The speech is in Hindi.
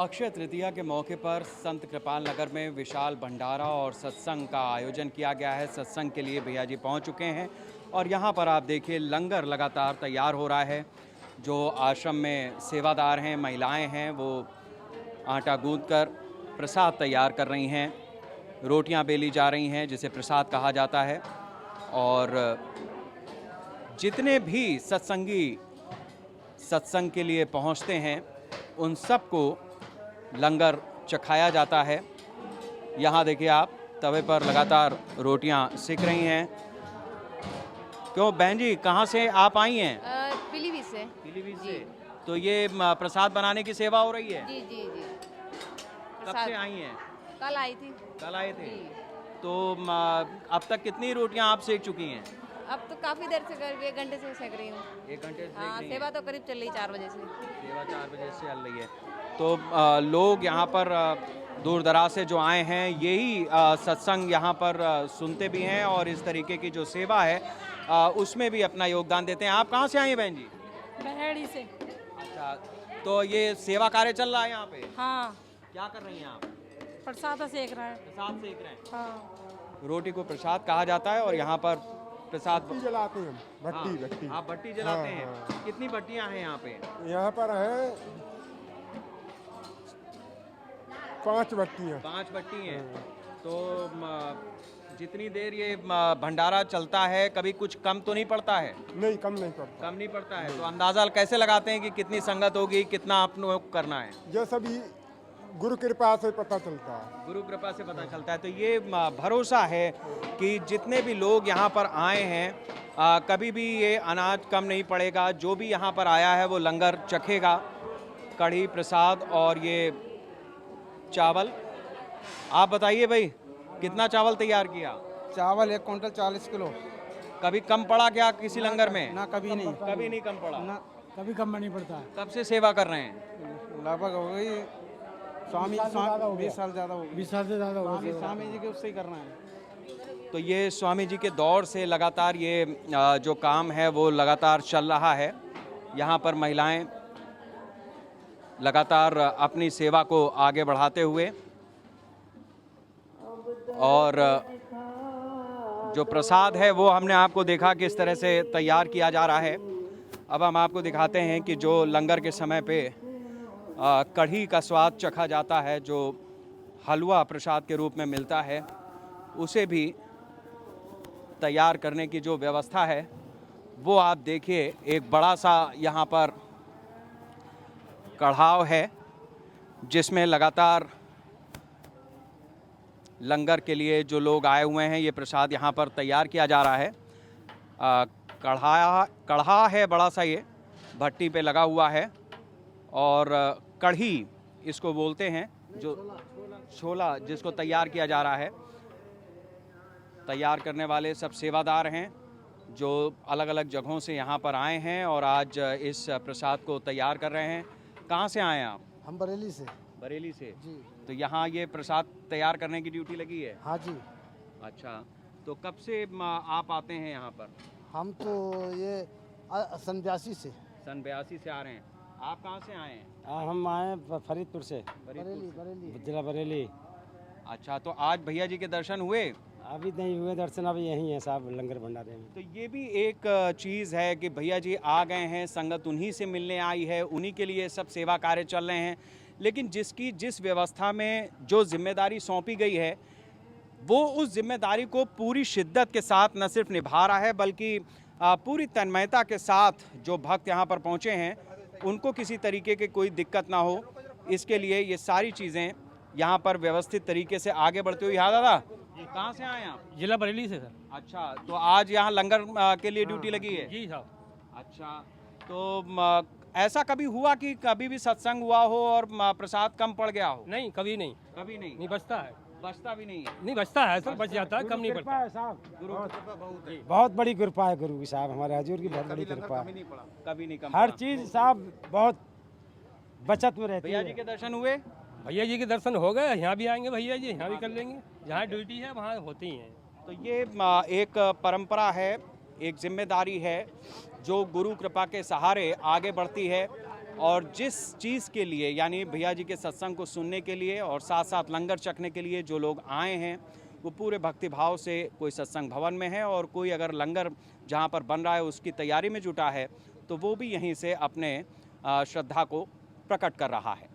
अक्षय तृतीया के मौके पर संत कृपाल नगर में विशाल भंडारा और सत्संग का आयोजन किया गया है। सत्संग के लिए भैया जी पहुंच चुके हैं और यहां पर आप देखिए लंगर लगातार तैयार हो रहा है। जो आश्रम में सेवादार हैं, महिलाएं हैं, वो आटा गूंथ कर प्रसाद तैयार कर रही हैं। रोटियां बेली जा रही हैं जिसे प्रसाद कहा जाता है। और जितने भी सत्संगी सत्संग के लिए पहुंचते हैं उन सबको लंगर चखाया जाता है। यहाँ देखिए आप तवे पर लगातार रोटियां सिक रही हैं। क्यों बहन जी, कहाँ से आप आई हैं? पीलीभीत से। पीलीभीत से। तो ये प्रसाद बनाने की सेवा हो रही है? जी जी जी। कब से आई हैं? कल आई थी। कल आए थे। तो अब तक कितनी रोटियां आप सेक चुकी हैं? अब तो काफी देर से, करीब 1 घंटे से सेक रही हूँ। 1 घंटे से हाँ, सेवा तो करीब चल रही 4 बजे से। सेवा 4 बजे से चल रही है। तो लोग यहाँ पर दूर दराज से जो आए हैं यही सत्संग यहाँ पर सुनते भी हैं और इस तरीके की जो सेवा है उसमें भी अपना योगदान देते हैं। आप कहाँ से आई हैं बहन जी? बहेड़ी से। अच्छा, तो ये सेवा कार्य चल रहा है यहाँ पे? हाँ। क्या कर रही हैं आप? प्रसाद सेक रहा है। प्रसाद सेक रहे हैं। हाँ। रोटी को प्रसाद कहा जाता है और यहाँ पर प्रसाद जलाते हैं। भट्टी हाँ, भट्टी आप भट्टी जलाते हैं। हाँ। कितनी भट्टियाँ हैं यहाँ पे? यहाँ पर है 5 भट्टियाँ। 5 भट्टी हैं। तो जितनी देर ये भंडारा चलता है कभी कुछ कम तो नहीं पड़ता है? नहीं, कम नहीं पड़ता। कम नहीं पड़ता है। तो अंदाजा कैसे लगाते हैं कि कितनी संगत होगी, कितना आपको करना है? ये सभी गुरु कृपा से पता चलता है। गुरु कृपा से पता चलता है। तो ये भरोसा है कि जितने भी लोग यहाँ पर आए हैं कभी भी ये अनाज कम नहीं पड़ेगा। जो भी यहाँ पर आया है वो लंगर चखेगा। कढ़ी, प्रसाद और ये चावल। आप बताइए भाई, कितना चावल तैयार किया? चावल 1 क्विंटल 40 किलो। कभी कम पड़ा क्या किसी लंगर में? ना, कभी नहीं। कभी नहीं कम पड़ा। ना, कभी कम नहीं पड़ता। कब से सेवा कर रहे हैं? लगभग हो गई स्वामी 20 साल ज़्यादा हो गई। 20 साल से ज़्यादा हो गई। स्वामी जी के उससे ही करना है। तो ये स्वामी जी के दौर से लगातार ये जो काम है वो लगातार चल रहा है। यहाँ पर महिलाएं लगातार अपनी सेवा को आगे बढ़ाते हुए और जो प्रसाद है वो हमने आपको देखा किस तरह से तैयार किया जा रहा है। अब हम आपको दिखाते हैं कि जो लंगर के समय पे कढ़ी का स्वाद चखा जाता है, जो हलवा प्रसाद के रूप में मिलता है, उसे भी तैयार करने की जो व्यवस्था है वो आप देखिए। एक बड़ा सा यहाँ पर कढ़ाव है जिसमें लगातार लंगर के लिए जो लोग आए हुए हैं ये प्रसाद यहाँ पर तैयार किया जा रहा है। कढ़ा है बड़ा सा, ये भट्टी पे लगा हुआ है और कढ़ी इसको बोलते हैं, जो छोला जिसको तैयार किया जा रहा है। तैयार करने वाले सब सेवादार हैं जो अलग अलग जगहों से यहाँ पर आए हैं और आज इस प्रसाद को तैयार कर रहे हैं। कहाँ से आए हैं आप? हम बरेली से। बरेली से जी। तो यहाँ ये प्रसाद तैयार करने की ड्यूटी लगी है? हाँ जी। अच्छा, तो कब से आप आते हैं यहाँ पर? हम तो ये सन 82 से। सन 82 से आ रहे हैं। आप कहाँ से आए हैं? हम आए फरीदपुर से। बरेली। जिला बरेली। अच्छा, तो आज भैया जी के दर्शन हुए? अभी नहीं हुए दर्शन, अभी यहीं है साहब लंगर भंडारे में। तो ये भी एक चीज़ है कि भैया जी आ गए हैं, संगत उन्हीं से मिलने आई है, उन्हीं के लिए सब सेवा कार्य चल रहे हैं। लेकिन जिस व्यवस्था में जो जिम्मेदारी सौंपी गई है वो उस जिम्मेदारी को पूरी शिद्दत के साथ न सिर्फ निभा रहा है बल्कि पूरी तन्मयता के साथ जो भक्त यहाँ पर पहुँचे हैं उनको किसी तरीके की कोई दिक्कत ना हो, इसके लिए ये सारी चीज़ें यहाँ पर व्यवस्थित तरीके से आगे बढ़ती हुई। हाँ दादा, कहाँ से आए आप? जिला बरेली से सर। अच्छा, तो आज यहाँ लंगर के लिए ड्यूटी लगी है? जी साहब। अच्छा, तो ऐसा कभी हुआ कि कभी भी सत्संग हुआ हो और प्रसाद कम पड़ गया हो? नहीं, कभी नहीं। कभी नहीं। नहीं बचता है। बचता भी नहीं है? नहीं बचता है सर, बच जाता है, कम नहीं पड़ता है साहब। गुरु की कृपा बहुत है। बहुत बड़ी कृपा है गुरु की साहब, हमारे हजूर की बहुत बड़ी कृपा कभी नहीं पड़ा, कभी नहीं कम हर पड़ा। चीज साहब बहुत बचत में रहती भैया है। जी के दर्शन हुए? भैया जी के दर्शन हो गए। यहाँ भी आएंगे भैया जी, यहाँ भी कर लेंगे। जहाँ ड्यूटी है वहाँ होती हैं। तो ये एक परंपरा है, एक जिम्मेदारी है जो गुरु कृपा के सहारे आगे बढ़ती है और जिस चीज़ के लिए यानी भैया जी के सत्संग को सुनने के लिए और साथ साथ लंगर चखने के लिए जो लोग आए हैं वो पूरे भक्तिभाव से, कोई सत्संग भवन में है और कोई अगर लंगर जहाँ पर बन रहा है उसकी तैयारी में जुटा है तो वो भी यहीं से अपने श्रद्धा को प्रकट कर रहा है।